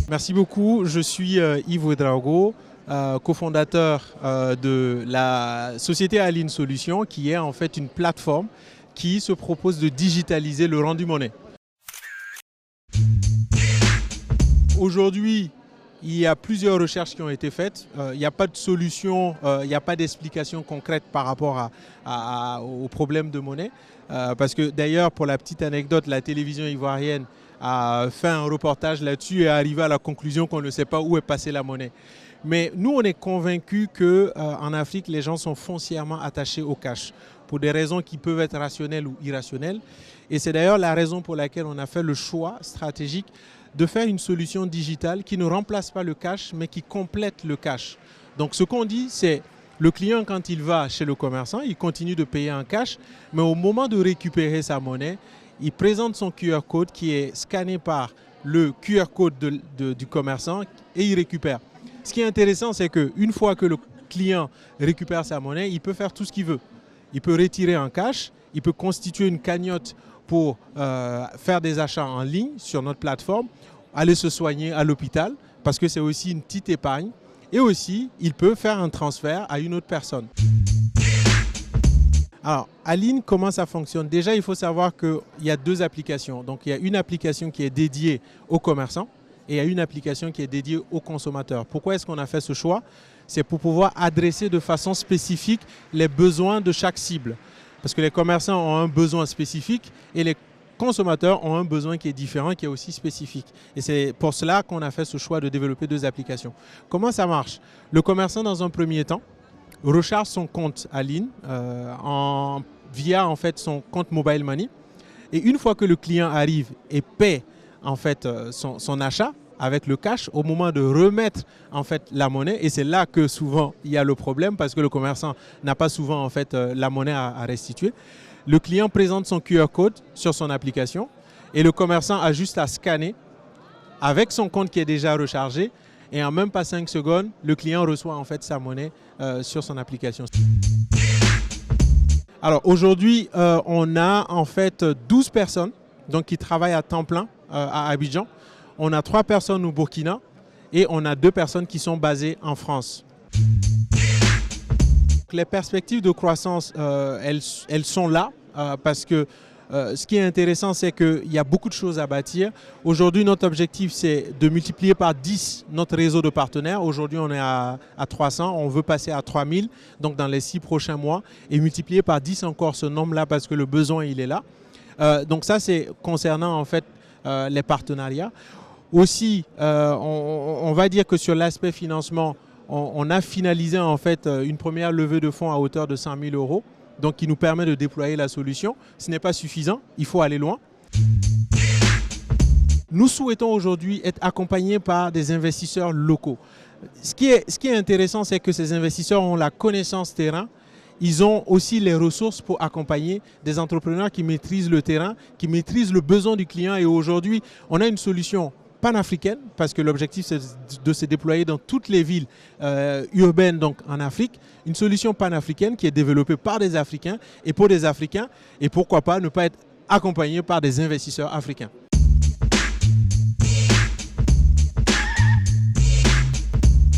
Merci beaucoup. Je suis Yves Ouedraogo, cofondateur de la société Aline Solutions, qui est en fait une plateforme qui se propose de digitaliser le rendu monnaie. Aujourd'hui, il y a plusieurs recherches qui ont été faites. Il n'y a pas de solution, il n'y a pas d'explication concrète par rapport au problème de monnaie. Parce que d'ailleurs, pour la petite anecdote, la télévision ivoirienne a fait un reportage là-dessus et est arrivé à la conclusion qu'on ne sait pas où est passée la monnaie. Mais nous, on est convaincus qu'en Afrique, les gens sont foncièrement attachés au cash pour des raisons qui peuvent être rationnelles ou irrationnelles. Et c'est d'ailleurs la raison pour laquelle on a fait le choix stratégique de faire une solution digitale qui ne remplace pas le cash, mais qui complète le cash. Donc ce qu'on dit, c'est le client, quand il va chez le commerçant, il continue de payer en cash, mais au moment de récupérer sa monnaie, il présente son QR code qui est scanné par le QR code du commerçant et il récupère. Ce qui est intéressant, c'est qu'une fois que le client récupère sa monnaie, il peut faire tout ce qu'il veut. Il peut retirer en cash, il peut constituer une cagnotte pour faire des achats en ligne sur notre plateforme, aller se soigner à l'hôpital, parce que c'est aussi une petite épargne. Et aussi, il peut faire un transfert à une autre personne. Alors, Aline, comment ça fonctionne? Déjà, il faut savoir qu'il y a deux applications. Donc, il y a une application qui est dédiée aux commerçants et il y a une application qui est dédiée aux consommateurs. Pourquoi est-ce qu'on a fait ce choix? C'est pour pouvoir adresser de façon spécifique les besoins de chaque cible. Parce que les commerçants ont un besoin spécifique et les consommateurs ont un besoin qui est différent, qui est aussi spécifique. Et c'est pour cela qu'on a fait ce choix de développer deux applications. Comment ça marche? Le commerçant, dans un premier temps, recharge son compte Aline via en fait, son compte Mobile Money. Et une fois que le client arrive et paie en fait, son achat avec le cash, au moment de remettre en fait, la monnaie, et c'est là que souvent il y a le problème parce que le commerçant n'a pas souvent en fait, la monnaie à restituer. Le client présente son QR code sur son application et le commerçant a juste à scanner avec son compte qui est déjà rechargé et en même pas 5 secondes, le client reçoit en fait sa monnaie sur son application. Alors aujourd'hui, on a en fait 12 personnes donc, qui travaillent à temps plein à Abidjan. On a 3 personnes au Burkina et on a 2 personnes qui sont basées en France. Les perspectives de croissance, elles sont là parce que ce qui est intéressant, c'est qu'il y a beaucoup de choses à bâtir. Aujourd'hui, notre objectif, c'est de multiplier par 10 notre réseau de partenaires. Aujourd'hui, on est à 300. On veut passer à 3000 donc dans les 6 prochains mois et multiplier par 10 encore ce nombre-là parce que le besoin, il est là. Donc ça, c'est concernant en fait les partenariats. Aussi, on va dire que sur l'aspect financement, on a finalisé en fait une première levée de fonds à hauteur de 100 000 €, donc qui nous permet de déployer la solution. Ce n'est pas suffisant, il faut aller loin. Nous souhaitons aujourd'hui être accompagnés par des investisseurs locaux. Ce qui est intéressant, c'est que ces investisseurs ont la connaissance terrain. Ils ont aussi les ressources pour accompagner des entrepreneurs qui maîtrisent le terrain, qui maîtrisent le besoin du client. Et aujourd'hui, on a une solution panafricaine, parce que l'objectif c'est de se déployer dans toutes les villes urbaines donc en Afrique, une solution panafricaine qui est développée par des Africains et pour des Africains, et pourquoi pas ne pas être accompagné par des investisseurs africains.